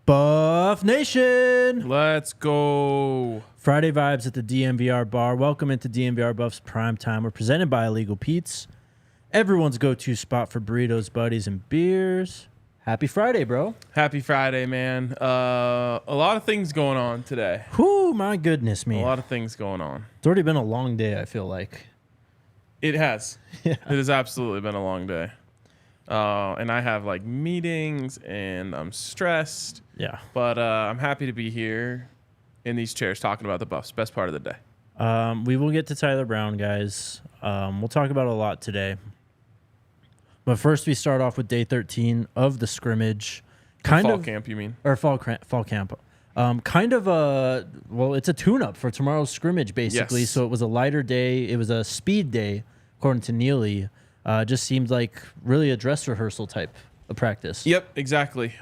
Buff Nation! Let's go. Friday vibes at the DNVR bar. Welcome into DNVR Buffs Prime Time. We're presented by Illegal Pete's, everyone's go-to spot for burritos, buddies, and beers. Happy Friday, bro. Happy Friday, man. A lot of things going on today. Whoo, my goodness me. A lot of things going on. It's already been a long day, I feel like. It has. Yeah. It has absolutely been a long day. And I have like meetings and I'm stressed. Yeah. But I'm happy to be here in these chairs talking about the Buffs. Best part of the day. We will get to Tyler Brown, guys. We'll talk about a lot today. But first, we start off with day 13 of the scrimmage. Fall camp, you mean? Or fall camp. Kind of it's a tune-up for tomorrow's scrimmage, basically. Yes. So it was a lighter day. It was a speed day, according to Neely. Just seemed like really a dress rehearsal type of practice. Yep, exactly.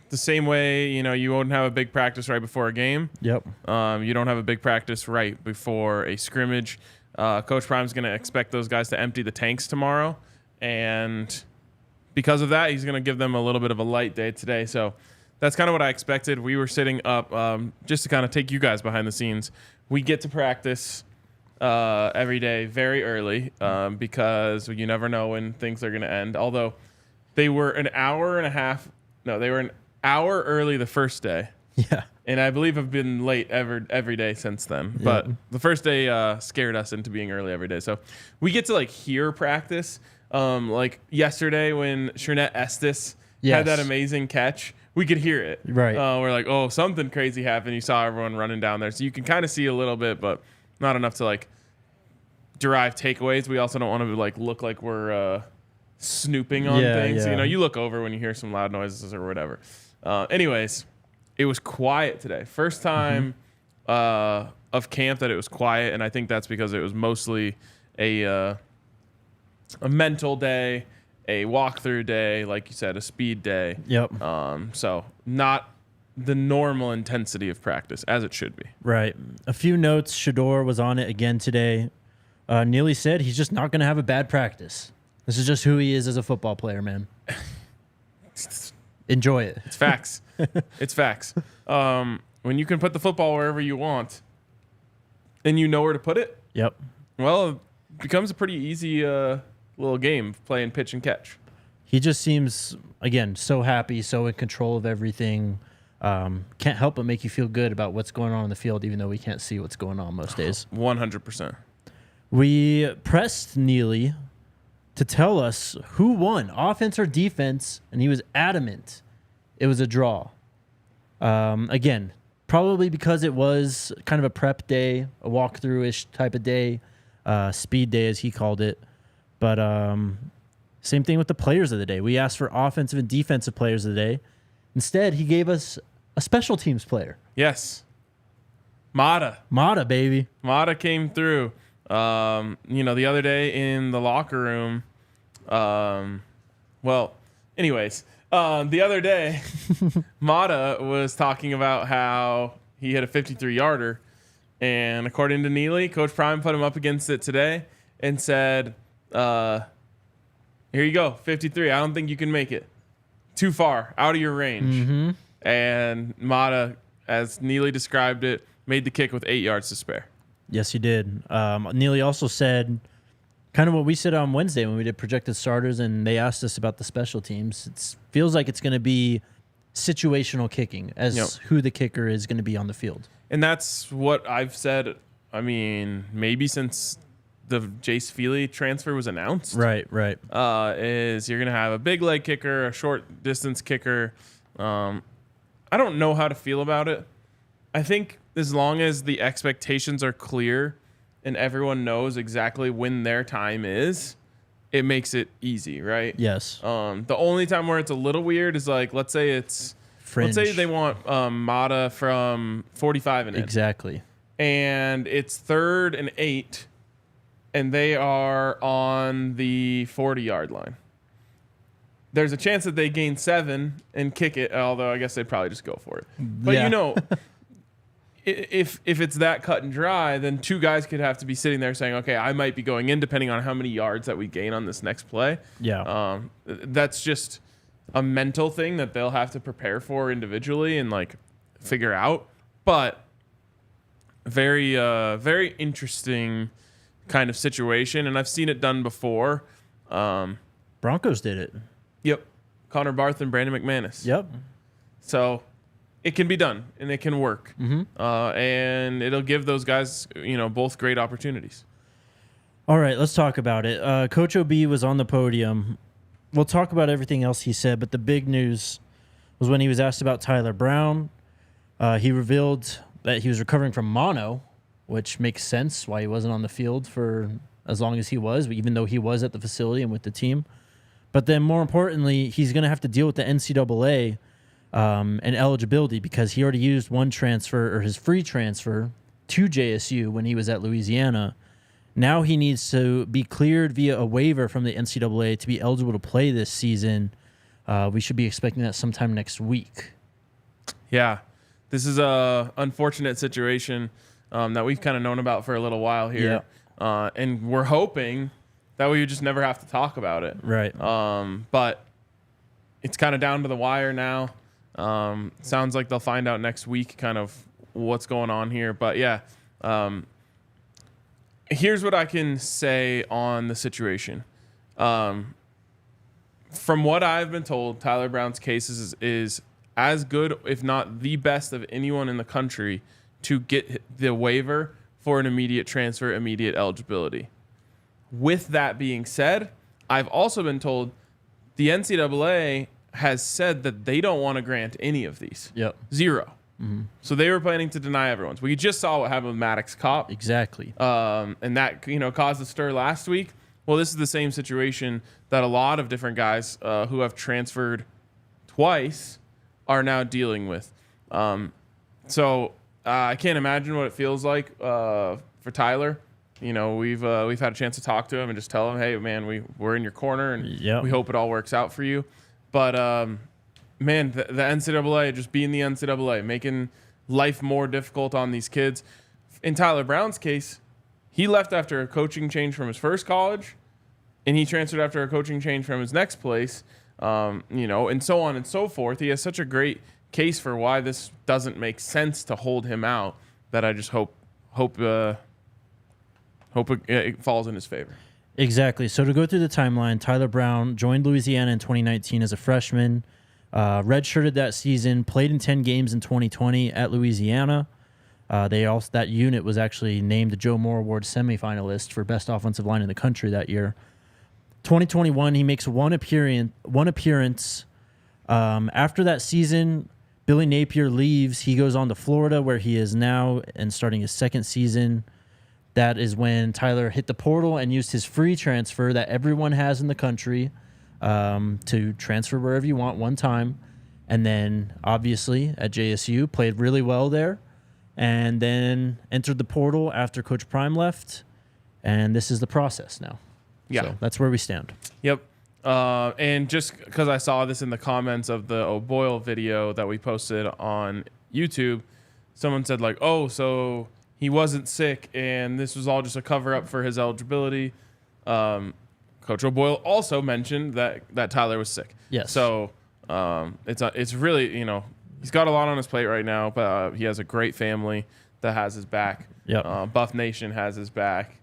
The same way, you won't have a big practice right before a game. Yep. You don't have a big practice right before a scrimmage. Coach Prime's going to expect those guys to empty the tanks tomorrow. And because of that, he's going to give them a little bit of a light day today. So that's kind of what I expected. We were sitting up just to kind of take you guys behind the scenes. We get to practice every day very early because you never know when things are going to end. Although they were an hour an hour early the first day. Yeah. And I believe have been late every day since then. Yep. But the first day scared us into being early every day. So we get to hear practice. Like yesterday when Shernette Estes had that amazing catch, we could hear it. Right. We're like, oh, something crazy happened. You saw everyone running down there. So you can kind of see a little bit, but not enough to derive takeaways. We also don't want to look like we're snooping on things. Yeah. You look over when you hear some loud noises or whatever. Anyways, it was quiet today. First time of camp that it was quiet, and I think that's because it was mostly a mental day, a walkthrough day, like you said, a speed day. Yep. So not the normal intensity of practice, as it should be. Right. A few notes. Shador was on it again today. Neely said he's just not going to have a bad practice. This is just who he is as a football player, man. Enjoy it. It's facts. It's facts. When you can put the football wherever you want and you know where to put it, yep. Well, it becomes a pretty easy little game playing pitch and catch. He just seems, again, so happy, so in control of everything. Can't help but make you feel good about what's going on in the field, even though we can't see what's going on most days. 100%. We pressed Neely to tell us who won, offense or defense, and he was adamant it was a draw. Again, probably because it was kind of a prep day, a walkthrough-ish type of day, speed day as he called it. But same thing with the players of the day. We asked for offensive and defensive players of the day. Instead, he gave us a special teams player. Yes. Mata, baby. Mata came through. The other day in the locker room, the other day, Mata was talking about how he had a 53-yarder, and according to Neely, Coach Prime put him up against it today and said, here you go, 53. I don't think you can make it. Too far, out of your range. Mm-hmm. And Mata, as Neely described it, made the kick with 8 yards to spare. Yes, he did. Neely also said kind of what we said on Wednesday when we did projected starters, and they asked us about the special teams. It feels like it's going to be situational kicking as who the kicker is going to be on the field. And that's what I've said, maybe since the Jace Feely transfer was announced. Right. Is you're going to have a big leg kicker, a short distance kicker. I don't know how to feel about it. I think as long as the expectations are clear and everyone knows exactly when their time is, it makes it easy, right? Yes. The only time where it's a little weird is let's say it's fringe. Let's say they want Mata from 45 and in. Exactly. And it's 3rd and 8, and they are on the 40-yard line. There's a chance that they gain 7 and kick it, although I guess they'd probably just go for it. But, if it's that cut and dry, then 2 guys could have to be sitting there saying, okay, I might be going in depending on how many yards that we gain on this next play. Yeah. That's just a mental thing that they'll have to prepare for individually and, like, figure out. But very, very interesting kind of situation, and I've seen it done before. Broncos did it. Yep. Connor Barth and Brandon McManus. Yep. So it can be done, and it can work. Mm-hmm. And it'll give those guys, both great opportunities. All right, let's talk about it. Coach OB was on the podium. We'll talk about everything else he said, but the big news was when he was asked about Tyler Brown. He revealed that he was recovering from mono, which makes sense why he wasn't on the field for as long as he was, even though he was at the facility and with the team. But then more importantly, he's going to have to deal with the NCAA and eligibility because he already used one transfer or his free transfer to JSU when he was at Louisiana. Now he needs to be cleared via a waiver from the NCAA to be eligible to play this season. We should be expecting that sometime next week. Yeah, this is a unfortunate situation that we've kind of known about for a little while here. Yeah. And we're hoping that we would just never have to talk about it. Right. But it's kind of down to the wire now. Sounds like they'll find out next week kind of what's going on here. But, yeah, here's what I can say on the situation. From what I've been told, Tyler Brown's case is as good, if not the best of anyone in the country to get the waiver for an immediate transfer, immediate eligibility. With that being said, I've also been told the NCAA has said that they don't want to grant any of these. Yep. 0. Mm-hmm. So they were planning to deny everyone's. We just saw what happened with Maddox Kopp. Exactly. And that caused a stir last week. Well, this is the same situation that a lot of different guys who have transferred twice are now dealing with. So I can't imagine what it feels like for Tyler. We've had a chance to talk to him and just tell him, hey, man, we're in your corner, and we hope it all works out for you. But, man, the NCAA, just being the NCAA, making life more difficult on these kids. In Tyler Brown's case, he left after a coaching change from his first college, and he transferred after a coaching change from his next place, and so on and so forth. He has such a great case for why this doesn't make sense to hold him out that I just hope it falls in his favor. Exactly. So to go through the timeline, Tyler Brown joined Louisiana in 2019 as a freshman, redshirted that season, played in 10 games in 2020 at Louisiana. That unit was actually named the Joe Moore Award semifinalist for best offensive line in the country that year. 2021, he makes one appearance. After that season, Billy Napier leaves. He goes on to Florida, where he is now and starting his second season. That is when Tyler hit the portal and used his free transfer that everyone has in the country to transfer wherever you want one time. And then, obviously, at JSU, played really well there. And then entered the portal after Coach Prime left. And this is the process now. Yeah. So that's where we stand. Yep. And just because I saw this in the comments of the O'Boyle video that we posted on YouTube, someone said, like, oh, so he wasn't sick and this was all just a cover-up for his eligibility. Coach O'Boyle also mentioned that Tyler was sick. Yes. So it's really, he's got a lot on his plate right now, but he has a great family that has his back. Yep. Buff Nation has his back.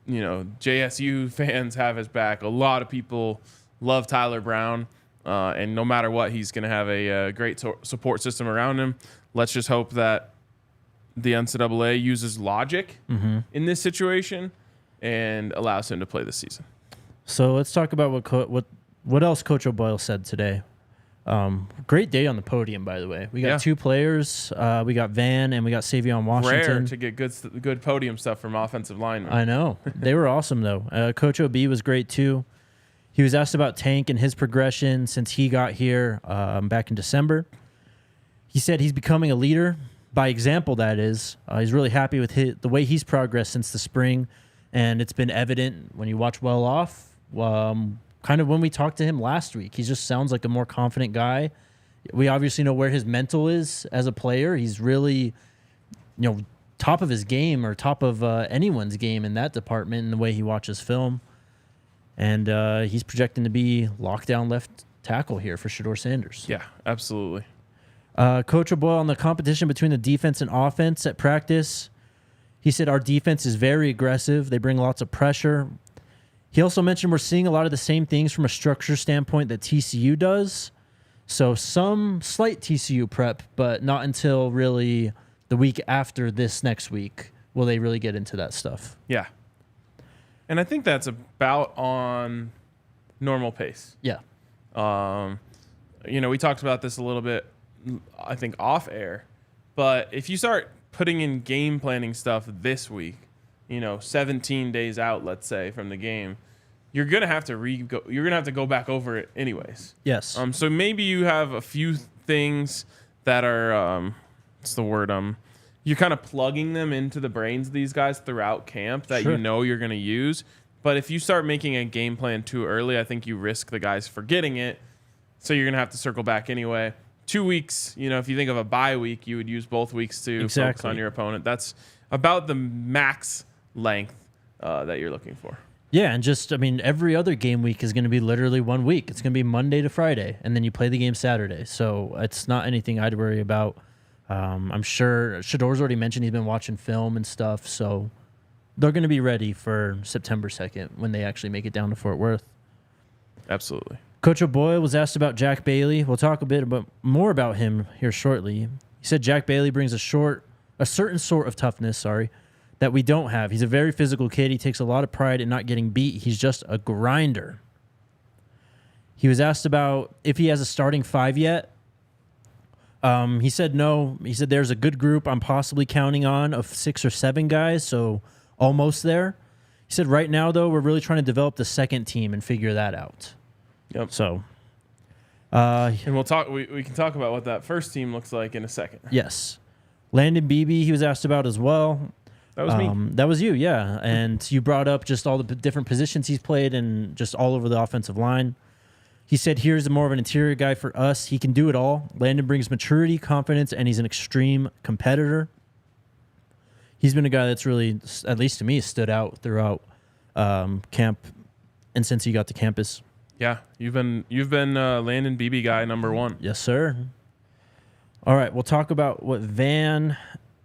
JSU fans have his back. A lot of people love Tyler Brown, and no matter what, he's going to have a great support system around him. Let's just hope that the NCAA uses logic in this situation and allows him to play this season. So let's talk about what else Coach O'Boyle said today. Great day on the podium, by the way. We got 2 players. We got Van and we got Savion Washington. Rare to get good podium stuff from offensive linemen. I know. They were awesome, though. Coach OB was great, too. He was asked about Tank and his progression since he got here back in December. He said he's becoming a leader, by example, that is. He's really happy with the way he's progressed since the spring, and it's been evident when you watch Well Off. Kind of when we talked to him last week, he just sounds like a more confident guy. We obviously know where his mental is as a player. He's really, top of his game or top of anyone's game in that department in the way he watches film. And he's projecting to be lockdown left tackle here for Shedeur Sanders. Yeah, absolutely. Coach O'Boyle on the competition between the defense and offense at practice. He said our defense is very aggressive. They bring lots of pressure. He also mentioned we're seeing a lot of the same things from a structure standpoint that TCU does. So some slight TCU prep, but not until really the week after this next week will they really get into that stuff. Yeah. And I think that's about on normal pace. Yeah. We talked about this a little bit, I think, off air. But if you start putting in game planning stuff this week, 17 days out, let's say, from the game, you're gonna have to go back over it anyways. Yes. So maybe you have a few things that are what's the word? You're kind of plugging them into the brains of these guys throughout camp that Sure. you're gonna use. But if you start making a game plan too early, I think you risk the guys forgetting it. So you're gonna have to circle back anyway. 2 weeks, if you think of a bye week, you would use both weeks to focus on your opponent. That's about the max length that you're looking for. Yeah, and every other game week is going to be literally 1 week. It's going to be Monday to Friday, and then you play the game Saturday. So it's not anything I'd worry about. I'm sure Shedeur's already mentioned he's been watching film and stuff, so they're going to be ready for September 2nd when they actually make it down to Fort Worth. Absolutely. Coach O'Boyle was asked about Jack Bailey. We'll talk a bit more about him here shortly. He said Jack Bailey brings a certain sort of toughness, that we don't have. He's a very physical kid. He takes a lot of pride in not getting beat. He's just a grinder. He was asked about if he has a starting five yet. He said no. He said there's a good group I'm possibly counting on of 6 or 7 guys, so almost there. He said right now, though, we're really trying to develop the second team and figure that out. Yep. So, and we'll talk. We can talk about what that first team looks like in a second. Yes. Landon Beebe, he was asked about as well. That was me. That was you, yeah. And you brought up just all the different positions he's played and just all over the offensive line. He said, here's more of an interior guy for us. He can do it all. Landon brings maturity, confidence, and he's an extreme competitor. He's been a guy that's really, at least to me, stood out throughout camp and since he got to campus. Yeah, you've been Landon Beebe guy number 1. Yes, sir. All right, we'll talk about what Van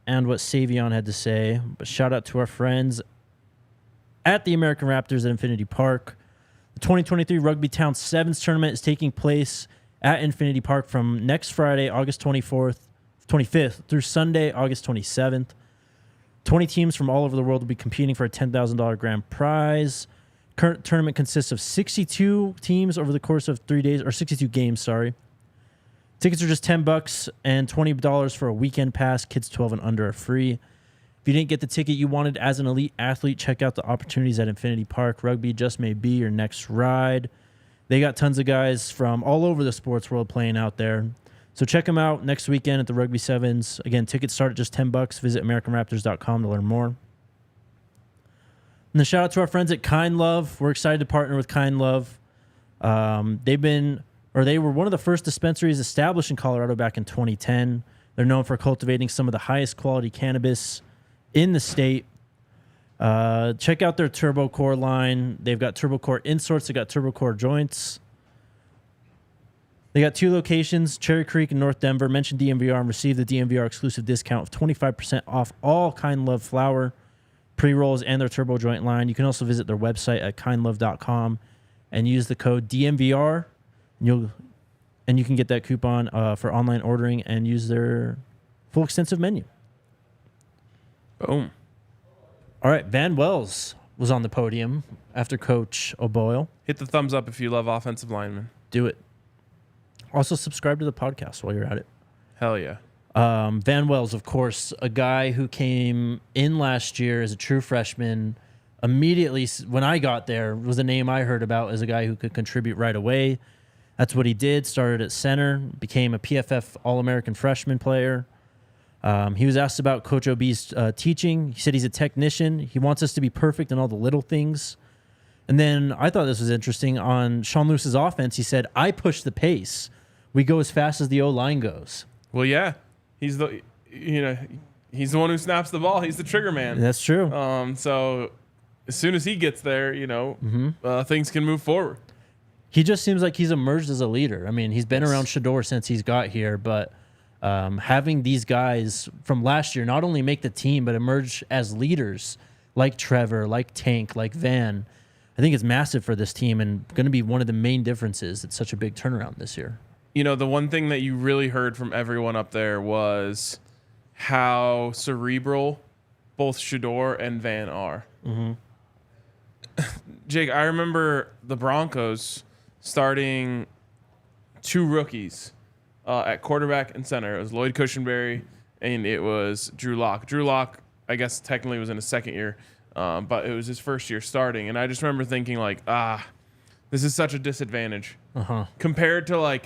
and what Savion had to say. But shout out to our friends at the American Raptors at Infinity Park. The 2023 Rugby Town Sevens tournament is taking place at Infinity Park from next Friday, August 25th through Sunday, August 27th. 20 teams from all over the world will be competing for a $10,000 grand prize. Current tournament consists of 62 teams over the course of 3 days, or 62 games, sorry. Tickets are just $10 and $20 for a weekend pass. Kids 12 and under are free. If you didn't get the ticket you wanted as an elite athlete, check out the opportunities at Infinity Park. Rugby just may be your next ride. They got tons of guys from all over the sports world playing out there. So check them out next weekend at the Rugby Sevens. Again, tickets start at just $10. Visit AmericanRaptors.com to learn more. And then shout out to our friends at Kind Love. We're excited to partner with Kind Love. They were one of the first dispensaries established in Colorado back in 2010. They're known for cultivating some of the highest quality cannabis in the state. Check out their Turbo Core line. They've got Turbo Core inserts. They got Turbo Core joints. They got 2 locations, Cherry Creek and North Denver. Mention DNVR and receive the DNVR exclusive discount of 25% off all Kind Love flower, pre-rolls, and their Turbo joint line. You can also visit their website at kindlove.com and use the code DNVR. And you can get that coupon for online ordering and use their full extensive menu. Boom. All right, Van Wells was on the podium after Coach O'Boyle. Hit the thumbs up if you love offensive linemen. Do it. Also, subscribe to the podcast while you're at it. Hell yeah. Van Wells, of course, a guy who came in last year as a true freshman, immediately when I got there was a name I heard about as a guy who could contribute right away. That's what he did. Started at center, became a PFF All-American freshman player. He was asked about Coach OB's teaching. He said he's a technician. He wants us to be perfect in all the little things. And then I thought this was interesting. On Sean Lewis's offense, he said, I push the pace. We go as fast as the O-line goes. Well, yeah. He's the one who snaps the ball. He's the trigger man. That's true. So as soon as he gets there, things can move forward. He just seems like he's emerged as a leader. I mean, he's been around Shedeur since he's got here, but having these guys from last year not only make the team, but emerge as leaders like Trevor, like Tank, like Van, I think it's massive for this team and going to be one of the main differences. It's such a big turnaround this year. The one thing that you really heard from everyone up there was how cerebral both Shedeur and Van are. Mm-hmm. Jake, I remember the Broncos starting 2 rookies at quarterback and center. It was Lloyd Cushenberry and it was Drew Lock. Drew Lock, I guess, technically was in his second year, but it was his first year starting. And I just remember thinking, this is such a disadvantage compared to,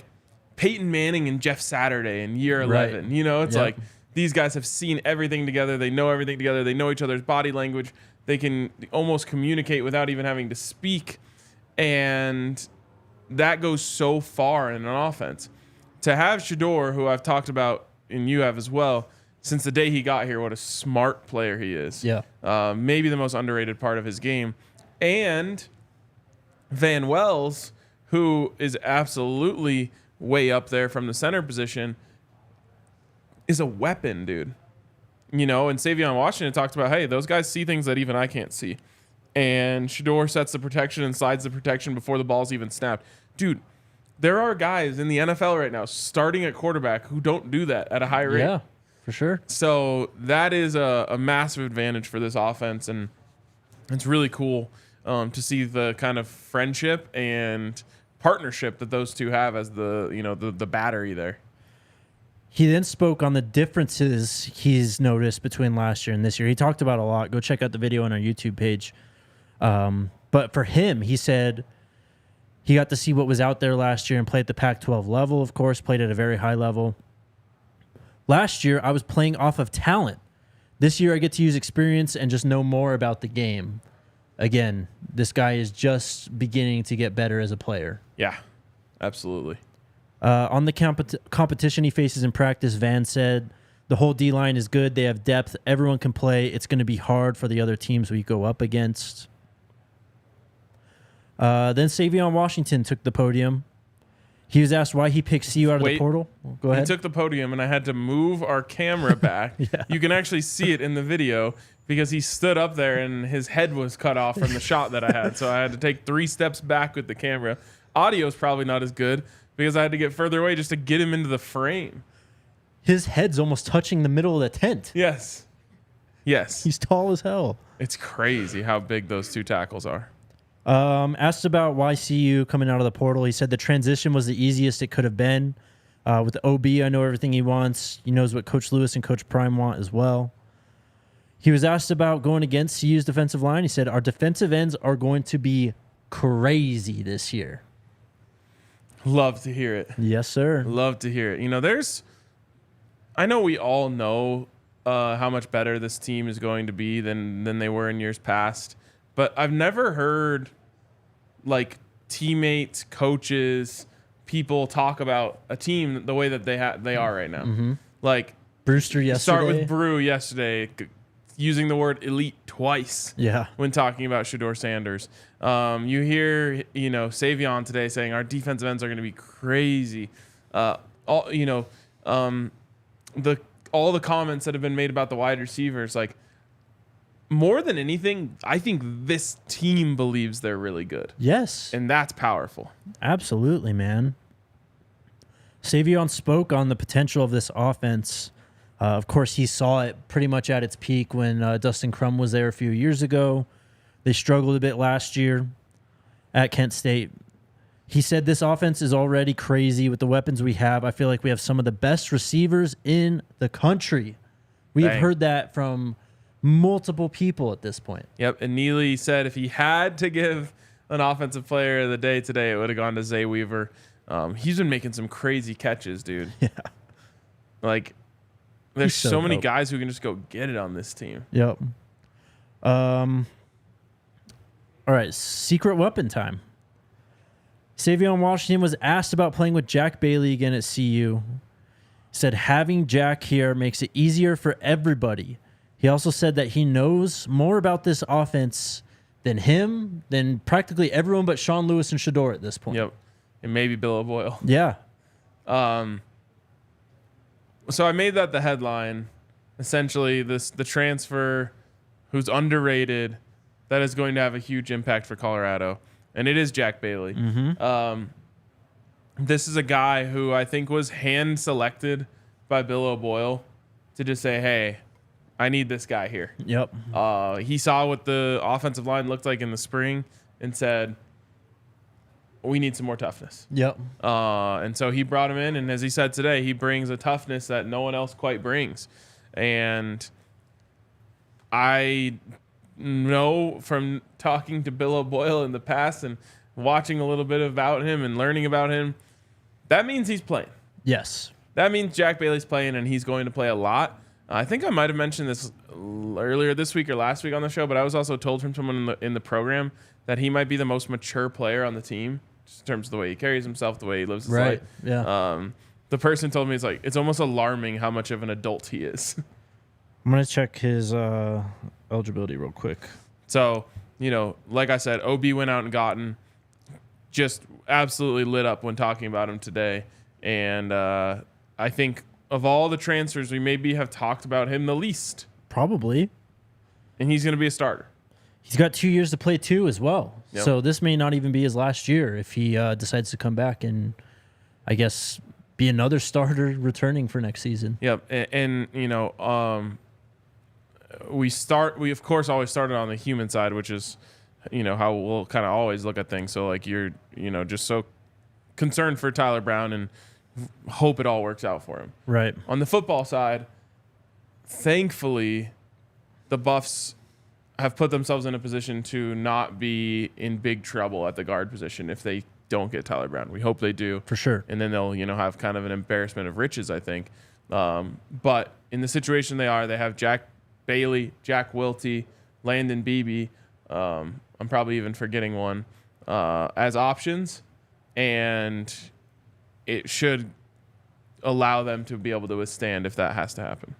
Peyton Manning and Jeff Saturday in year 11. Right. It's like these guys have seen everything together. They know everything together. They know each other's body language. They can almost communicate without even having to speak. And that goes so far in an offense. To have Shedeur, who I've talked about and you have as well, since the day he got here, what a smart player he is. Yeah. Maybe the most underrated part of his game. And Van Wells, who is absolutely way up there from the center position, is a weapon, dude. And Savion Washington talked about, hey, those guys see things that even I can't see. And Shedeur sets the protection and slides the protection before the ball's even snapped. Dude, there are guys in the NFL right now starting at quarterback who don't do that at a high rate. Yeah, for sure. So that is a massive advantage for this offense, and it's really cool to see the kind of friendship and partnership that those two have as the battery there. He then spoke on the differences he's noticed between last year and this year. He talked about a lot. Go check out the video on our YouTube page. But for him, he said he got to see what was out there last year and play at the Pac-12 level, of course, played at a very high level. Last year, I was playing off of talent. This year, I get to use experience and just know more about the game. Again, this guy is just beginning to get better as a player. Yeah, absolutely. On the competition he faces in practice, Van said, the whole D-line is good. They have depth. Everyone can play. It's going to be hard for the other teams we go up against. Then Savion Washington took the podium. He was asked why he picked CU out of the portal. Go ahead. He took the podium, and I had to move our camera back. Yeah. You can actually see it in the video because he stood up there, and his head was cut off from the shot that I had. So I had to take 3 steps back with the camera. Audio is probably not as good because I had to get further away just to get him into the frame. His head's almost touching the middle of the tent. Yes. He's tall as hell. It's crazy how big those 2 tackles are. Asked about why CU coming out of the portal. He said the transition was the easiest it could have been. With the OB, I know everything he wants. He knows what Coach Lewis and Coach Prime want as well. He was asked about going against CU's defensive line. He said, our defensive ends are going to be crazy this year. Love to hear it. Yes, sir. Love to hear it. I know we all know how much better this team is going to be than they were in years past. But I've never heard teammates, coaches, people talk about a team the way that they are right now. Mm-hmm. Brewster yesterday. Start with Brew yesterday, using the word elite twice. Yeah. When talking about Shedeur Sanders, you hear Savion today saying our defensive ends are going to be crazy. All the comments that have been made about the wide receivers, more than anything, I think this team believes they're really good. Yes. And that's powerful. Absolutely, man. Savion spoke on the potential of this offense. Of course, he saw it pretty much at its peak when Dustin Crum was there a few years ago. They struggled a bit last year at Kent State. He said this offense is already crazy with the weapons we have. I feel like we have some of the best receivers in the country. We have heard that from multiple people at this point. Yep. And Neely said if he had to give an offensive player of the day today, it would have gone to Zay Weaver. He's been making some crazy catches, dude. Yeah. Like, there's He's so many dope. guys who can just go get it on this team. Yep. All right, secret weapon time. Savion Washington was asked about playing with Jack Bailey again at CU. Said having Jack here makes it easier for everybody. He also said that he knows more about this offense than practically everyone but Sean Lewis and Shador at this point. Yep. And maybe Bill O'Boyle. Yeah. So I made that the headline. Essentially, the transfer who's underrated that is going to have a huge impact for Colorado, and it is Jack Bailey. This is a guy who I think was hand selected by Bill O'Boyle to just say, hey, I need this guy here. Yep. He saw what the offensive line looked like in the spring and said, we need some more toughness. Yep. And so he brought him in, and as he said today, he brings a toughness that no one else quite brings. And I know from talking to Bill O'Boyle in the past and watching a little bit about him and learning about him, that means he's playing. Yes. That means Jack Bailey's playing, and he's going to play a lot. I think I might have mentioned this earlier this week or last week on the show, but I was also told from someone in the program that he might be the most mature player on the team, just in terms of the way he carries himself, the way he lives his life. Yeah. The person told me it's almost alarming how much of an adult he is. I'm going to check his eligibility real quick. So, like I said, OB went out and got him, just absolutely lit up when talking about him today. And I think of all the transfers, we maybe have talked about him the least. Probably. And he's going to be a starter. He's got 2 years to play too as well. Yep. So this may not even be his last year if he decides to come back and, I guess, be another starter returning for next season. Yep. And we of course always started on the human side, which is, how we'll kind of always look at things. So like you're, just so concerned for Tyler Brown and hope it all works out for him. Right. On the football side, thankfully, the Buffs have put themselves in a position to not be in big trouble at the guard position if they don't get Tyler Brown. We hope they do. For sure. And then they'll, have kind of an embarrassment of riches, I think. But in the situation they have Jack Bailey, Jack Wilty, Landon Beebe. I'm probably even forgetting one as options. And it should allow them to be able to withstand if that has to happen.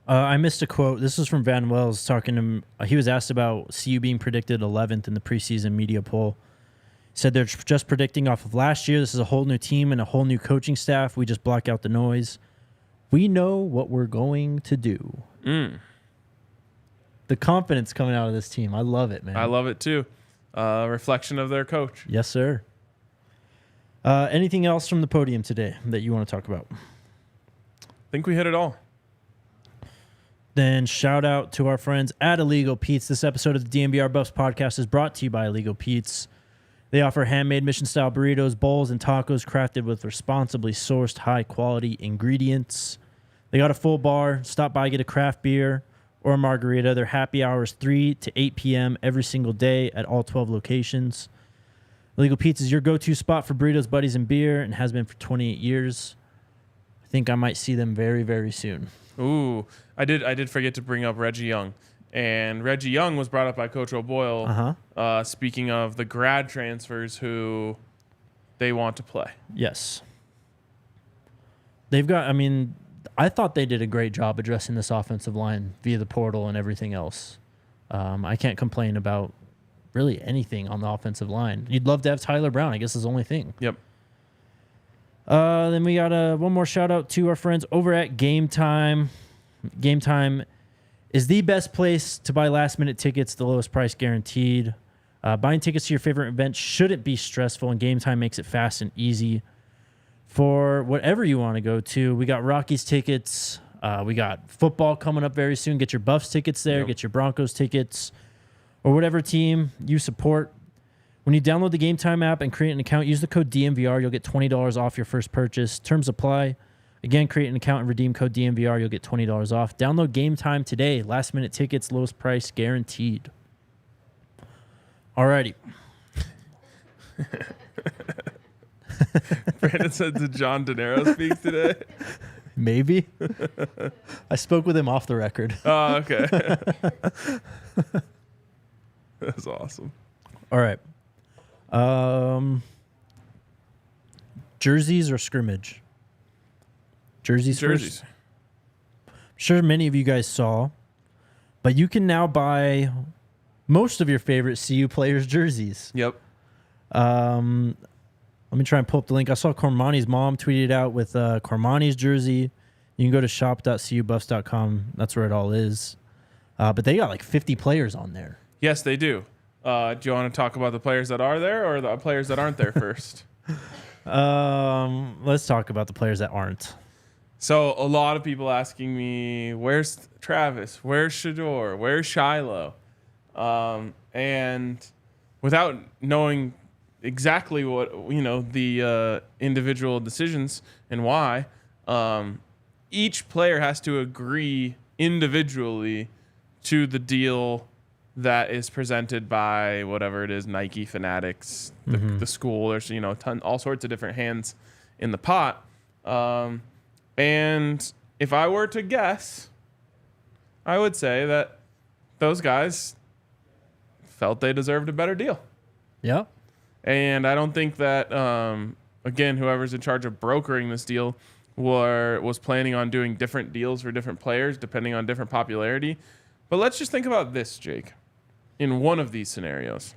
I missed a quote. This was from Van Wells talking to him. He was asked about CU being predicted 11th in the preseason media poll. He said they're just predicting off of last year. This is a whole new team and a whole new coaching staff. We just block out the noise. We know what we're going to do. The confidence coming out of this team. I love it, man. I love it too. Reflection of their coach. Yes, sir. Anything else from the podium today that you want to talk about? I think we hit it all. Then shout out to our friends at Illegal Pete's. This episode of the DNVR Buffs Podcast is brought to you by Illegal Pete's. They offer handmade mission-style burritos, bowls, and tacos crafted with responsibly sourced, high-quality ingredients. They got a full bar. Stop by, get a craft beer or a margarita. Their happy hours 3 to 8 p.m. every single day at all 12 locations. Illegal Pete's is your go-to spot for burritos, buddies, and beer, and has been for 28 years. I think I might see them very, very soon. Ooh, I did forget to bring up Reggie Young. And Reggie Young was brought up by Coach O'Boyle. Speaking of the grad transfers who they want to play. Yes. They've got, I thought they did a great job addressing this offensive line via the portal and everything else. I can't complain about really anything on the offensive line. You'd love to have Tyler Brown, I guess is the only thing. Yep. Then we got one more shout out to our friends over at Game Time. Game Time is the best place to buy last minute tickets, the lowest price guaranteed. Buying tickets to your favorite event shouldn't be stressful, and Game Time makes it fast and easy for whatever you want to go to. We got Rockies tickets. We got football coming up very soon. Get your Buffs tickets there. Yep. Get your Broncos tickets or whatever team you support. When you download the Game Time app and create an account, use the code DNVR. You'll get $20 off your first purchase. Terms apply. Again, create an account and redeem code DNVR. You'll get $20 off. Download Game Time today. Last minute tickets, lowest price guaranteed. Alrighty. Brandon said, did John De Niro speak today? Maybe. I spoke with him off the record. Oh, okay. That's awesome. All right. Jerseys or scrimmage? Jerseys first. I'm sure many of you guys saw, but you can now buy most of your favorite CU players' jerseys. Yep. Let me try and pull up the link. I saw Cormani's mom tweeted out with Cormani's jersey. You can go to shop.cubuffs.com. That's where it all is. But they got like 50 players on there. Yes, they do. Do you want to talk about the players that are there or the players that aren't there first? Let's talk about the players that aren't. So a lot of people asking me, where's Travis? Where's Shador? Where's Shiloh? And without knowing exactly what, the individual decisions and why, each player has to agree individually to the deal that is presented by whatever it is, Nike, Fanatics, the school. There's, all sorts of different hands in the pot. And if I were to guess, I would say that those guys felt they deserved a better deal. Yeah. And I don't think that, again, whoever's in charge of brokering this deal was planning on doing different deals for different players depending on different popularity. But let's just think about this, Jake. In one of these scenarios,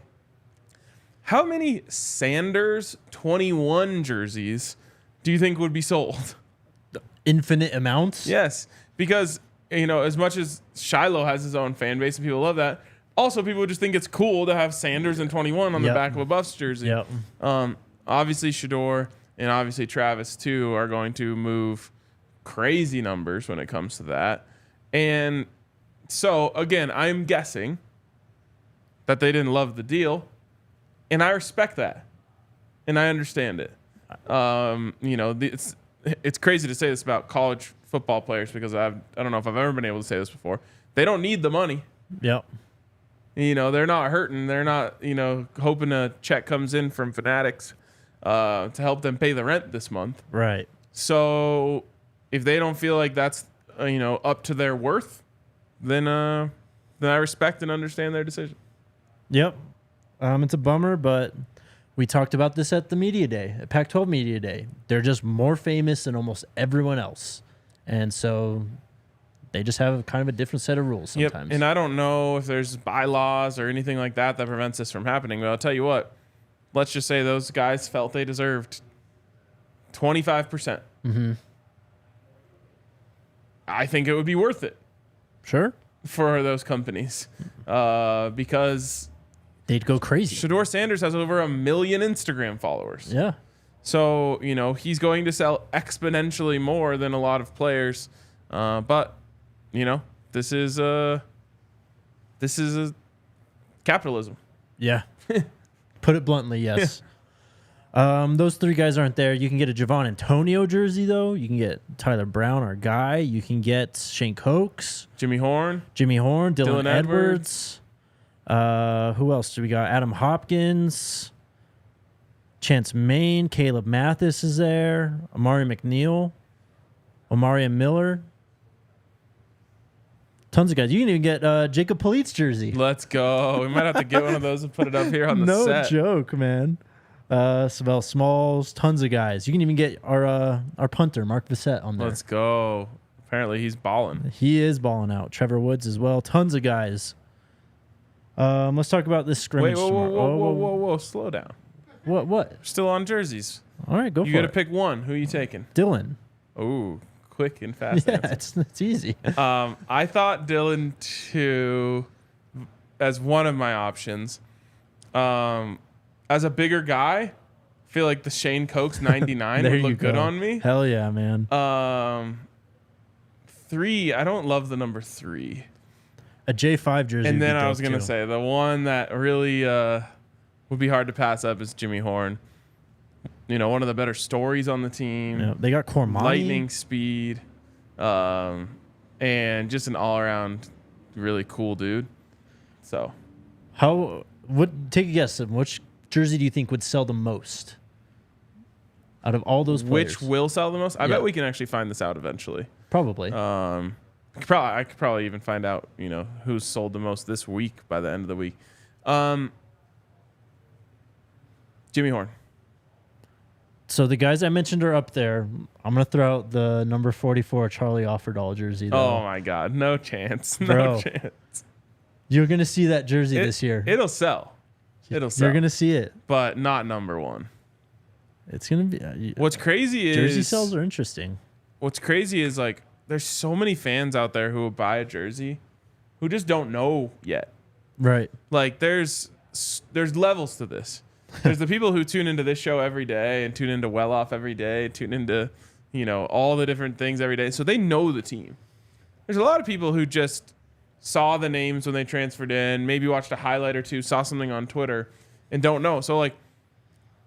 how many Sanders 21 jerseys do you think would be sold? Infinite amounts? Yes, because, as much as Shiloh has his own fan base and people love that, also people would just think it's cool to have Sanders and 21 on the back of a Buffs jersey. Yep. Obviously, Shador and obviously Travis, too, are going to move crazy numbers when it comes to that. And so, again, I'm guessing that they didn't love the deal, and I respect that, and I understand it. It's crazy to say this about college football players because I don't know if I've ever been able to say this before. They don't need the money. Yep. They're not hurting. They're not, hoping a check comes in from Fanatics to help them pay the rent this month. Right. So if they don't feel like that's, up to their worth, then I respect and understand their decision. Yep. It's a bummer, but we talked about this at the media day, at Pac-12 media day. They're just more famous than almost everyone else. And so they just have kind of a different set of rules sometimes. Yep. And I don't know if there's bylaws or anything like that prevents this from happening. But I'll tell you what, let's just say those guys felt they deserved 25%. Mm-hmm. I think it would be worth it. Sure. For those companies. Because they'd go crazy. Shador Sanders has over 1 million Instagram followers. Yeah. So, he's going to sell exponentially more than a lot of players. But, this is a capitalism. Yeah. Put it bluntly, yes. Those three guys aren't there. You can get a Javon Antonio jersey, though. You can get Tyler Brown, our guy. You can get Shane Cokes. Jimmy Horn. Dylan Edwards. Who else do we got? Adam Hopkins. Chance Main. Caleb Mathis is there. Amari McNeil. Omarion Miller. Tons of guys. You can even get Jacob Polite's jersey. Let's go. We might have to get one of those and put it up here on the set. No joke, man. Savell Smalls, tons of guys. You can even get our punter, Mark Bissett, on there. Let's go. Apparently he's balling. He is balling out. Trevor Woods as well. Tons of guys. Let's talk about this scrimmage. Wait, whoa. Slow down. What? We're still on jerseys. All right, go for it. You got to pick one. Who are you taking? Dylan. Ooh, quick and fast answer. It's easy. I thought Dylan too as one of my options. As a bigger guy, I feel like the Shane Cokes 99 would look good on me. Hell yeah, man. 3, I don't love the number 3. A J5 jersey. And then I was going to say the one that really would be hard to pass up is Jimmy Horn. one of the better stories on the team. Yeah, they got Cormani. Lightning speed, and just an all-around really cool dude. So, take a guess of which jersey do you think would sell the most out of all those players? Which will sell the most? I bet we can actually find this out eventually. Probably. I could probably even find out, who's sold the most this week by the end of the week. Jimmy Horn. So the guys I mentioned are up there. I'm going to throw out the number 44 Charlie Offerdahl jersey, though. Oh, my God. No chance. Bro, no chance. You're going to see that jersey this year. It'll sell. It'll sell. You're going to see it. But not number one. It's going to be... What's crazy is... Jersey sales are interesting. What's crazy is, like, there's so many fans out there who will buy a jersey who just don't know yet. Right. Like, there's levels to this. There's the people who tune into this show every day and tune into Well Off every day, tune into, all the different things every day. So they know the team. There's a lot of people who just saw the names when they transferred in, maybe watched a highlight or two, saw something on Twitter, and don't know. So, like,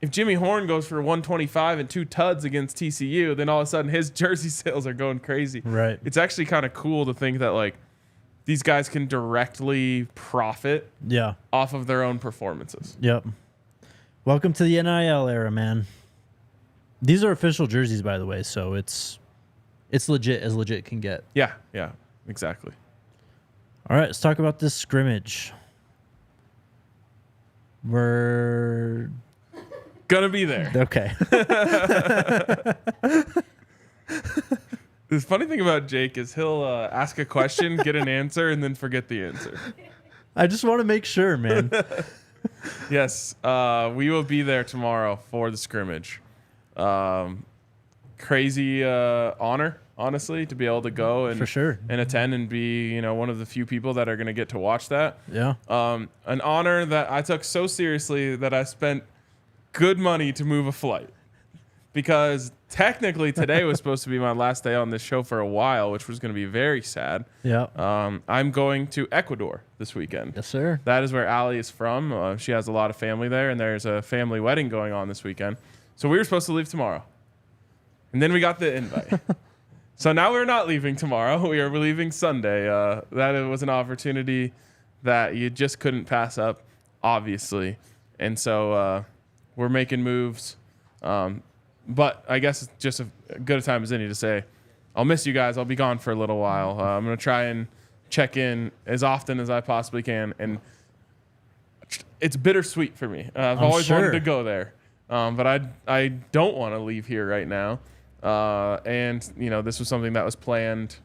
if Jimmy Horn goes for 125 and 2 tuds against TCU, then all of a sudden his jersey sales are going crazy. Right. It's actually kind of cool to think that, like, these guys can directly profit off of their own performances. Yep. Welcome to the NIL era, man. These are official jerseys, by the way, so it's legit as legit can get. Yeah, exactly. All right, let's talk about this scrimmage. We're gonna be there. Okay. The funny thing about Jake is he'll ask a question, get an answer, and then forget the answer. I just want to make sure, man. Yes, we will be there tomorrow for the scrimmage. Crazy honor, honestly, to be able to go and for sure and attend and be one of the few people that are going to get to watch that. Yeah. An honor that I took so seriously that I spent good money to move a flight, because technically today was supposed to be my last day on this show for a while, which was going to be very sad. Yeah. I'm going to Ecuador this weekend. Yes, sir. That is where Allie is from. She has a lot of family there, and there's a family wedding going on this weekend. So we were supposed to leave tomorrow. And then we got the invite. So now we're not leaving tomorrow. We are leaving Sunday. That was an opportunity that you just couldn't pass up, obviously. And so we're making moves. But I guess it's just as good a time as any to say, I'll miss you guys. I'll be gone for a little while. I'm going to try and check in as often as I possibly can. And it's bittersweet for me. I've always wanted to go there. But I don't want to leave here right now. And, this was something that was planned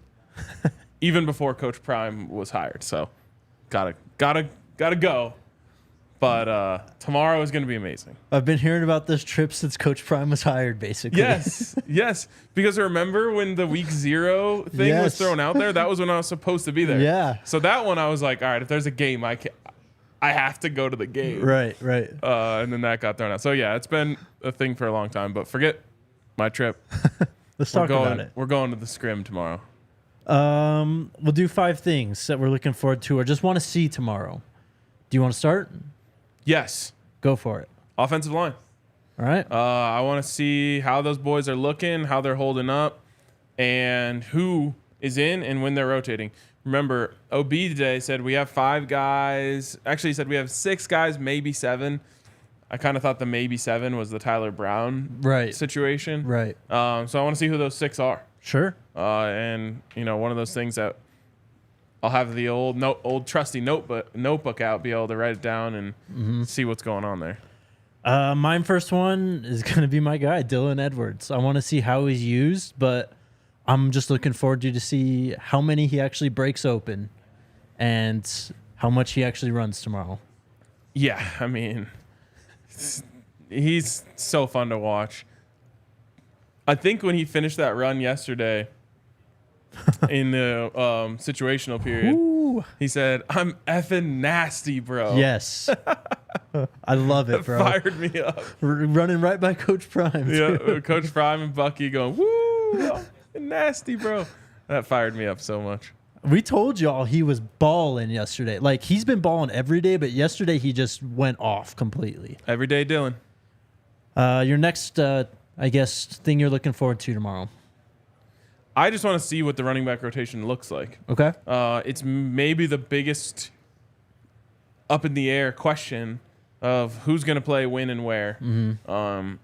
even before Coach Prime was hired. So gotta go. But tomorrow is going to be amazing. I've been hearing about this trip since Coach Prime was hired, basically. Yes. Because remember when the week 0 thing was thrown out there? That was when I was supposed to be there. Yeah. So that one I was like, all right, if there's a game, I have to go to the game. Right. And then that got thrown out. So, yeah, it's been a thing for a long time. But forget my trip. Let's talk about it. We're going to the scrim tomorrow. We'll do 5 things that we're looking forward to or just want to see tomorrow. Do you want to start? Yes. Go for it. Offensive line. All right. I want to see how those boys are looking, how they're holding up, and who is in and when they're rotating. Remember, OB today said we have 5 guys. Actually, he said we have 6 guys, maybe 7. I kind of thought the maybe 7 was the Tyler Brown situation. Right. So I want to see who those 6 are. Sure. And, one of those things that I'll have the old trusty notebook out, be able to write it down and see what's going on there. My first one is going to be my guy, Dylan Edwards. I want to see how he's used, but I'm just looking forward to see how many he actually breaks open and how much he actually runs tomorrow. Yeah, I mean, he's so fun to watch. I think when he finished that run yesterday in the situational period, he said, "I'm effing nasty, bro." Yes. I love it, bro. Fired me up. Running right by Coach Prime. Yeah, Coach Prime and Bucky going, "Woo, nasty, bro." That fired me up so much. We told y'all he was balling yesterday. Like, he's been balling every day, but yesterday he just went off completely. Every day, Dylan. Your next, I guess, thing you're looking forward to tomorrow. I just want to see what the running back rotation looks like. Okay. It's maybe the biggest up in the air question of who's going to play when and where. Mm-hmm.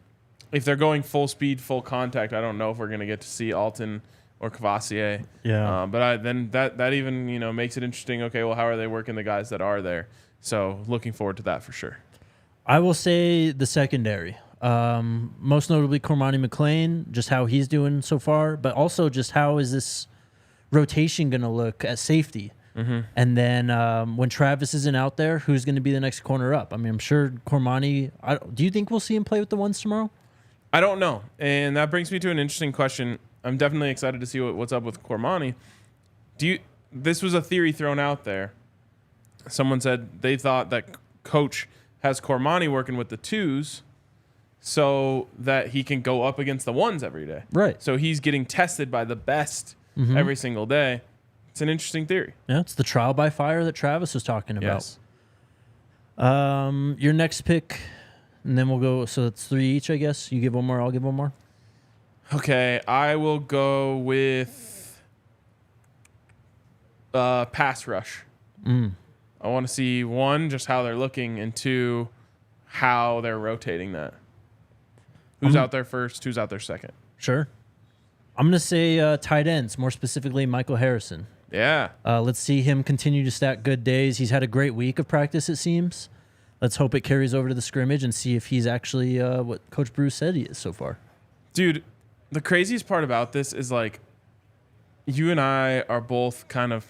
If they're going full speed, full contact, I don't know if we're going to get to see Alton or Cavassier. Yeah. But then that even makes it interesting. Okay, well, how are they working the guys that are there? So looking forward to that for sure. I will say the secondary. Most notably Cormani McClain, just how he's doing so far, but also just how is this rotation going to look at safety? Mm-hmm. And then when Travis isn't out there, who's going to be the next corner up? I mean, I'm sure Cormani. Do you think we'll see him play with the ones tomorrow? I don't know. And that brings me to an interesting question. I'm definitely excited to see what's up with Cormani. This was a theory thrown out there. Someone said they thought that coach has Cormani working with the twos so that he can go up against the ones every day. Right. So he's getting tested by the best every single day. It's an interesting theory. Yeah, it's the trial by fire that Travis was talking about. Yes. Your next pick, and then we'll go. So it's 3 each, I guess. You give one more, I'll give one more. Okay, I will go with pass rush. I want to see, 1, just how they're looking, and 2, how they're rotating that. Who's out there first? Who's out there second? Sure. I'm going to say tight ends, more specifically Michael Harrison. Yeah. Let's see him continue to stack good days. He's had a great week of practice, it seems. Let's hope it carries over to the scrimmage and see if he's actually what Coach Bruce said he is so far. Dude, the craziest part about this is, like, you and I are both kind of,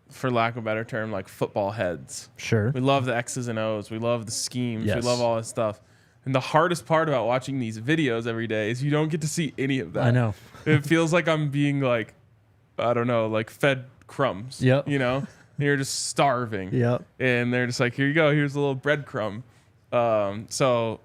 for lack of a better term, like football heads. Sure. We love the X's and O's. We love the schemes. Yes. We love all this stuff. And the hardest part about watching these videos every day is you don't get to see any of that. I know. It feels like I'm being, like, I don't know, like fed crumbs. Yep. You're just starving. Yep. And they're just like, here you go. Here's a little breadcrumb. So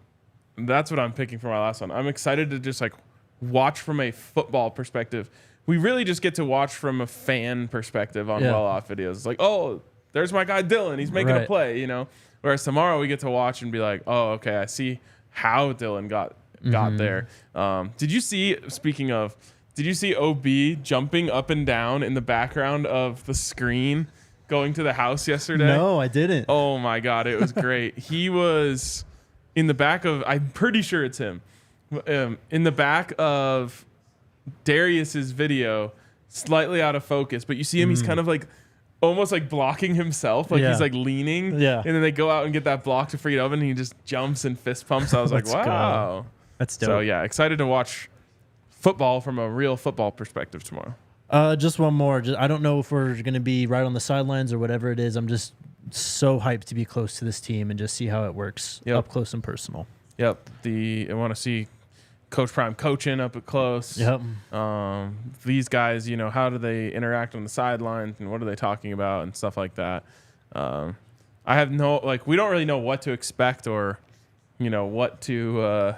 that's what I'm picking for my last one. I'm excited to just, like, watch from a football perspective. We really just get to watch from a fan perspective on well-off videos. It's like, oh, there's my guy Dylan. He's making a play, Whereas tomorrow we get to watch and be like, oh, okay, I see how Dylan got there. Did you see OB jumping up and down in the background of the screen going to the house yesterday? No, I didn't. Oh, my God. It was great. He was in the back of, I'm pretty sure it's him, in the back of Darius's video, slightly out of focus, but you see him, he's kind of like almost like blocking himself, like he's like leaning, and then they go out and get that block to free it open, and he just jumps and fist pumps. I was like, wow. That's dope. So yeah, excited to watch football from a real football perspective tomorrow. Just one more. I don't know if we're going to be right on the sidelines or whatever it is. I'm just so hyped to be close to this team and just see how it works up close and personal. Yep. I want to see Coach Prime coaching up at close. Yep. These guys, how do they interact on the sidelines and what are they talking about and stuff like that. I have we don't really know what to expect or, what to,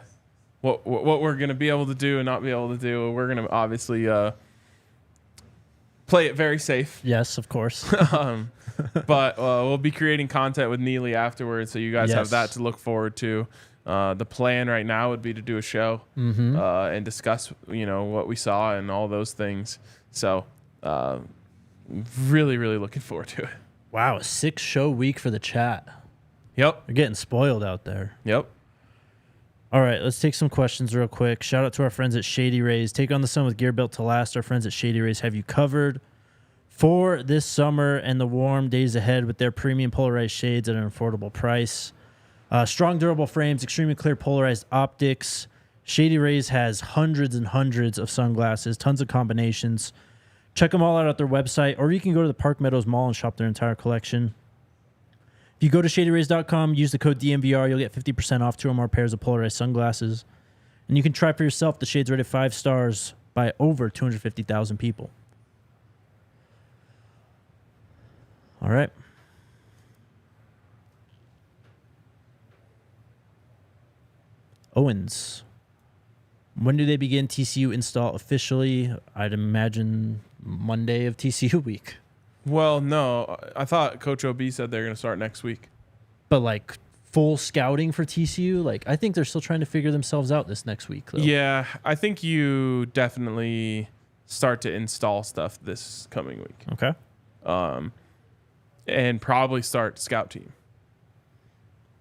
what we're going to be able to do and not be able to do. We're going to obviously play it very safe. Yes, of course. But we'll be creating content with Neely afterwards, so you guys have that to look forward to. The plan right now would be to do a show and discuss, what we saw and all those things. So really, really looking forward to it. Wow, a 6-show week for the chat. Yep. They're getting spoiled out there. Yep. All right, let's take some questions real quick. Shout out to our friends at Shady Rays. Take on the sun with gear built to last. Our friends at Shady Rays have you covered for this summer and the warm days ahead with their premium polarized shades at an affordable price. Strong, durable frames, extremely clear polarized optics. Shady Rays has hundreds and hundreds of sunglasses, tons of combinations. Check them all out at their website, or you can go to the Park Meadows Mall and shop their entire collection. If you go to shadyrays.com, use the code DNVR, you'll get 50% off 2 or more pairs of polarized sunglasses. And you can try for yourself. The shades rated 5 stars by over 250,000 people. All right. Owens. When do they begin TCU install officially? I'd imagine Monday of TCU week. Well, no. I thought Coach OB said they're going to start next week. But full scouting for TCU. Like, I think they're still trying to figure themselves out this next week, though. Yeah, I think you definitely start to install stuff this coming week. Okay. And probably start scout team.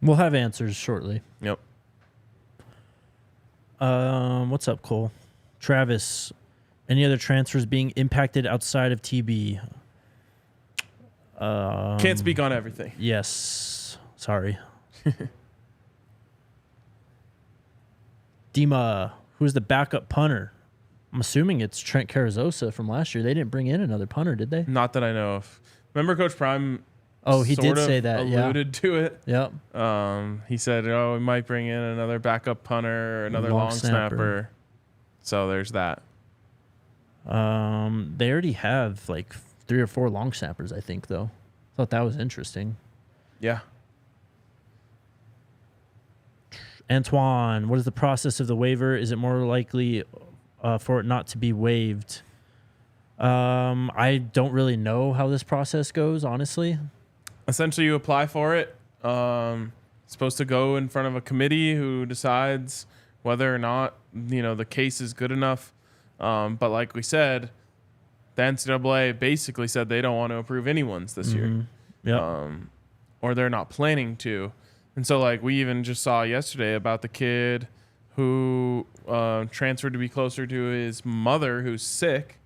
We'll have answers shortly. Yep. What's up, Cole? Travis, any other transfers being impacted outside of TB? Can't speak on everything. Yes. Sorry. Dima, who's the backup punter? I'm assuming it's Trent Carrizosa from last year. They didn't bring in another punter, did they? Not that I know of. Remember Coach Prime? Oh, he sort did of say that. alluded to it. Yep. He said, "Oh, we might bring in another backup punter, or another long snapper." So there's that. They already have like 3 or 4 long snappers, I think, though. Thought that was interesting. Yeah. Antoine, what is the process of the waiver? Is it more likely for it not to be waived? I don't really know how this process goes, honestly. Essentially, you apply for it. It's supposed to go in front of a committee who decides whether or not the case is good enough. But like we said, the NCAA basically said they don't want to approve anyone's this year. Yeah. Or they're not planning to. And so, like, we even just saw yesterday about the kid who transferred to be closer to his mother who's sick.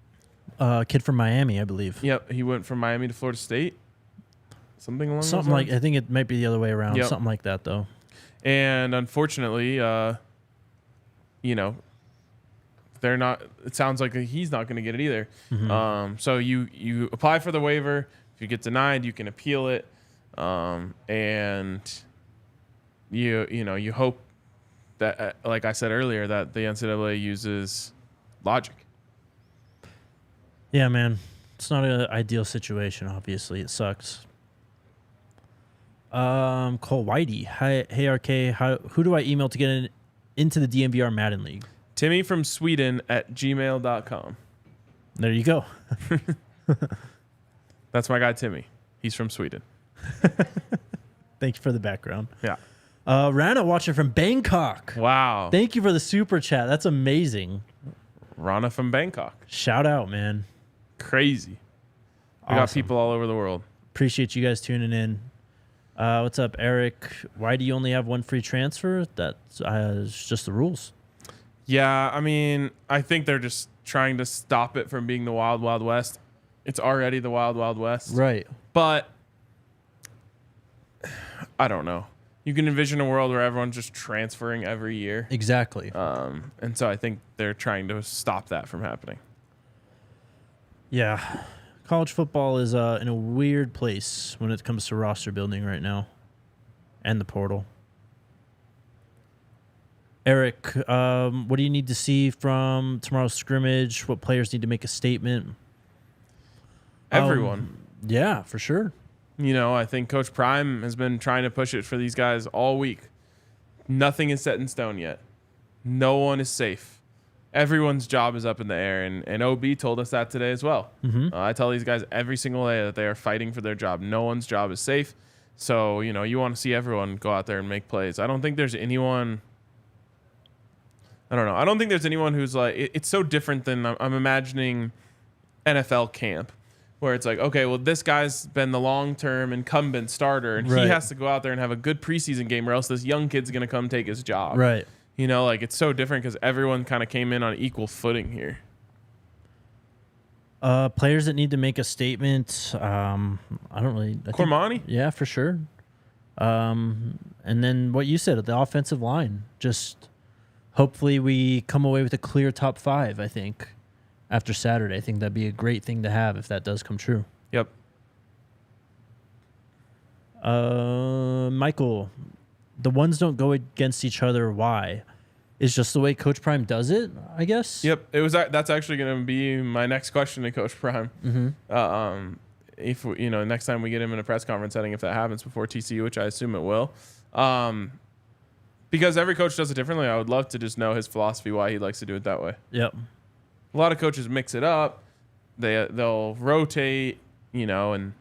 Kid from Miami, I believe. Yep, he went from Miami to Florida State. Something along those lines. Like, I think it might be the other way around. Yep. Something like that, though. And unfortunately, they're not. It sounds like he's not going to get it either. Mm-hmm. So you apply for the waiver. If you get denied, you can appeal it, and you hope that, like I said earlier, that the NCAA uses logic. Yeah, man. It's not an ideal situation, obviously. It sucks. Cole Whitey. Hey, RK. Who do I email to get into the DNVR Madden League? Timmy from Sweden at gmail.com. There you go. That's my guy, Timmy. He's from Sweden. Thank you for the background. Yeah. Rana watching from Bangkok. Wow. Thank you for the super chat. That's amazing. Rana from Bangkok. Shout out, man. Crazy. We got people all over the world. Appreciate you guys tuning in. What's up, Eric? Why do you only have one free transfer? That's just the rules. Yeah, I mean, I think they're just trying to stop it from being the Wild Wild West. It's already the Wild Wild West. Right. But I don't know. You can envision a world where everyone's just transferring every year. Exactly. And so I think they're trying to stop that from happening. Yeah. College football is in a weird place when it comes to roster building right now and the portal. Eric, what do you need to see from tomorrow's scrimmage? What players need to make a statement? Everyone. Yeah, for sure. I think Coach Prime has been trying to push it for these guys all week. Nothing is set in stone yet. No one is safe. Everyone's job is up in the air, and OB told us that today as well. Mm-hmm. I tell these guys every single day that they are fighting for their job. No one's job is safe. So, you want to see everyone go out there and make plays. I don't think there's anyone... I don't know. I don't think there's anyone who's like... It's so different than I'm imagining NFL camp, where it's like, okay, well, this guy's been the long-term incumbent starter, and right. he has to go out there and have a good preseason game, or else this young kid's going to come take his job. Right. It's so different because everyone kind of came in on equal footing here. Players that need to make a statement. I don't really... Cormani? Yeah, for sure. And then what you said, the offensive line. Just hopefully we come away with a clear top 5, I think, after Saturday. I think that'd be a great thing to have if that does come true. Yep. Michael, the ones don't go against each other. Why? It's just the way Coach Prime does it, I guess. Yep. That's actually going to be my next question to Coach Prime. Mm-hmm. If next time we get him in a press conference setting, if that happens before TCU, which I assume it will, because every coach does it differently. I would love to just know his philosophy, why he likes to do it that way. Yep. A lot of coaches mix it up. They'll rotate, and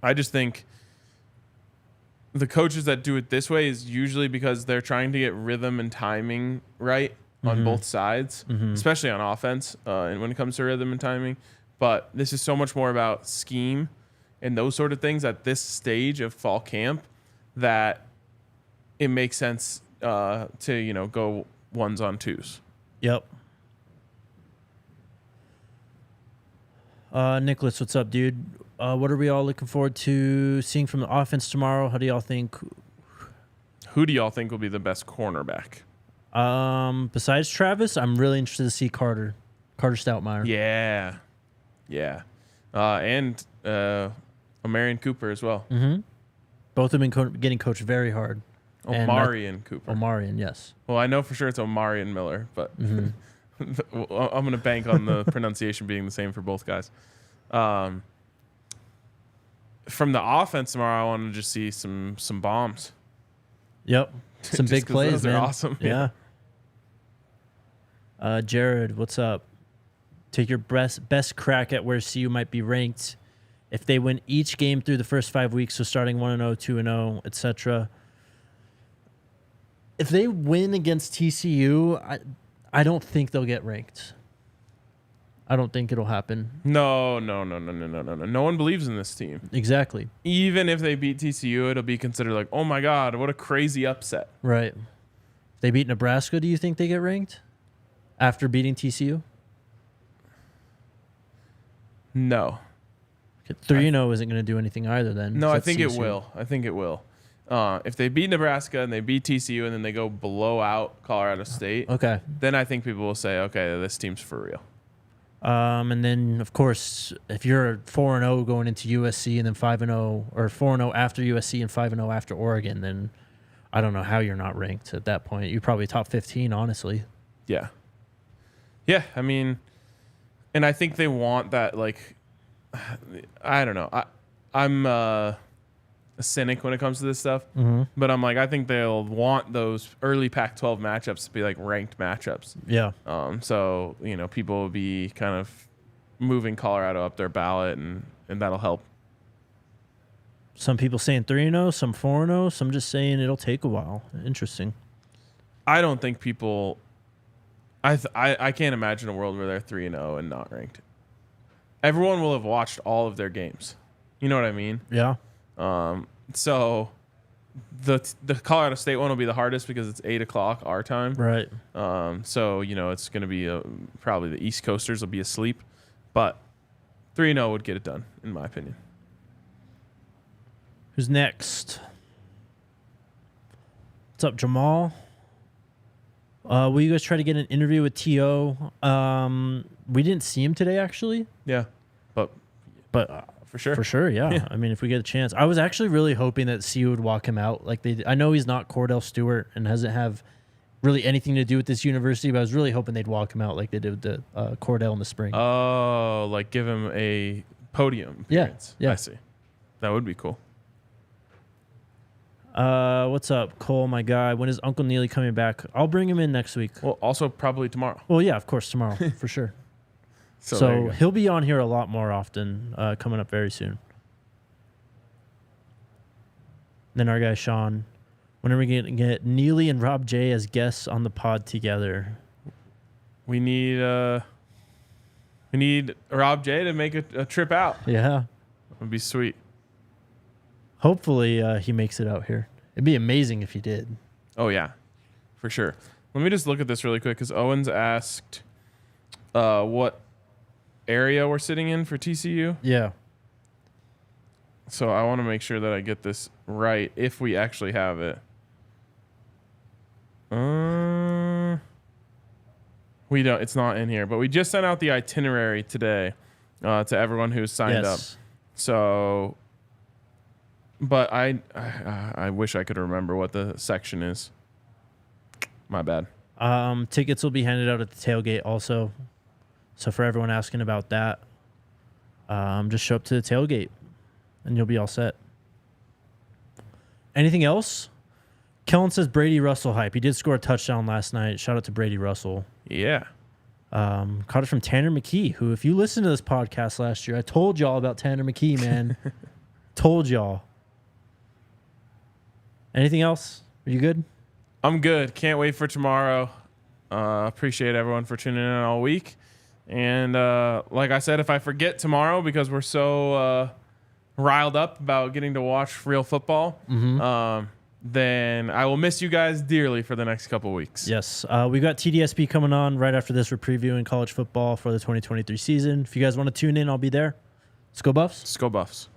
I just think the coaches that do it this way is usually because they're trying to get rhythm and timing right on both sides, especially on offense, and when it comes to rhythm and timing. But this is so much more about scheme and those sort of things at this stage of fall camp that it makes sense to go 1s on 2s. Yep. Nicholas, what's up, dude? What are we all looking forward to seeing from the offense tomorrow? How do y'all think? Who do y'all think will be the best cornerback? Besides Travis, I'm really interested to see Carter Stoutmeyer. Yeah. And Omarion Cooper as well. Mm-hmm. Both have been getting coached very hard. Omarion Cooper. Omarion, yes. Well, I know for sure it's Omarion Miller, but I'm going to bank on the pronunciation being the same for both guys. From the offense tomorrow, I want to just see some bombs. Yep. Some big plays, those man. are awesome. Yeah. Jared, what's up? Take your best crack at where CU might be ranked if they win each game through the first 5 weeks, so starting 1-0, 2-0, etc. If they win against TCU, I don't think they'll get ranked. I don't think it'll happen. No. No one believes in this team. Exactly. Even if they beat TCU, it'll be considered like, oh my God, what a crazy upset. Right. They beat Nebraska, do you think they get ranked after beating TCU? No. 3-0 isn't going to do anything either then. No, I think it will. If they beat Nebraska and they beat TCU and then they go blow out Colorado State, okay, then I think people will say, okay, this team's for real. And then, of course, if you're 4-0 going into USC and then 5-0, or 4-0 after USC and 5-0 after Oregon, then I don't know how you're not ranked at that point. You're probably top 15, honestly. Yeah. I mean, and I think they want that, like, I don't know. I'm a cynic when it comes to this stuff, but I'm like, I think they'll want those early Pac-12 matchups to be like ranked matchups. Yeah. So people will be kind of moving Colorado up their ballot, and that'll help. Some people saying 3-0, some 4-0, some just saying it'll take a while. Interesting. I don't think people. I can't imagine a world where they're 3-0 and not ranked. Everyone will have watched all of their games. You know what I mean? Yeah. So the Colorado State one will be the hardest because it's 8:00 our time. Right. So it's going to be probably the East Coasters will be asleep, but 3-0 would get it done in my opinion. Who's next? What's up, Jamal? Will you guys try to get an interview with T.O.? We didn't see him today, actually. Yeah, but for sure. For sure, yeah. I mean, if we get a chance. I was actually really hoping that CU would walk him out. I know he's not Cordell Stewart and doesn't have really anything to do with this university, but I was really hoping they'd walk him out like they did with the Cordell in the spring. Oh, like give him a podium appearance. Yeah. I see. That would be cool. What's up, Cole, my guy? When is Uncle Neely coming back? I'll bring him in next week. Well, also probably tomorrow. Well, yeah, of course, tomorrow, for sure. So he'll be on here a lot more often, coming up very soon. Then our guy Sean, when are we going to get Neely and Rob J as guests on the pod together? We need Rob J to make a trip out. Yeah, it'd be sweet. Hopefully he makes it out here. It'd be amazing if he did. Oh yeah, for sure. Let me just look at this really quick because Owens asked what area we're sitting in for TCU. Yeah. So I want to make sure that I get this right if we actually have it. We don't. It's not in here, but we just sent out the itinerary today to everyone who's signed up. So, but I wish I could remember what the section is. My bad. Tickets will be handed out at the tailgate also. So for everyone asking about that, just show up to the tailgate and you'll be all set. Anything else? Kellen says Brady Russell hype. He did score a touchdown last night. Shout out to Brady Russell. Yeah. Caught it from Tanner McKee, who, if you listened to this podcast last year, I told y'all about Tanner McKee, man. Told y'all. Anything else? Are you good? I'm good. Can't wait for tomorrow. Appreciate everyone for tuning in all week. And like I said, if I forget tomorrow because we're so riled up about getting to watch real football, then I will miss you guys dearly for the next couple weeks. Yes. We got TDSP coming on right after this. We're previewing college football for the 2023 season. If you guys want to tune in, I'll be there. Let's go Buffs. Let's go Buffs.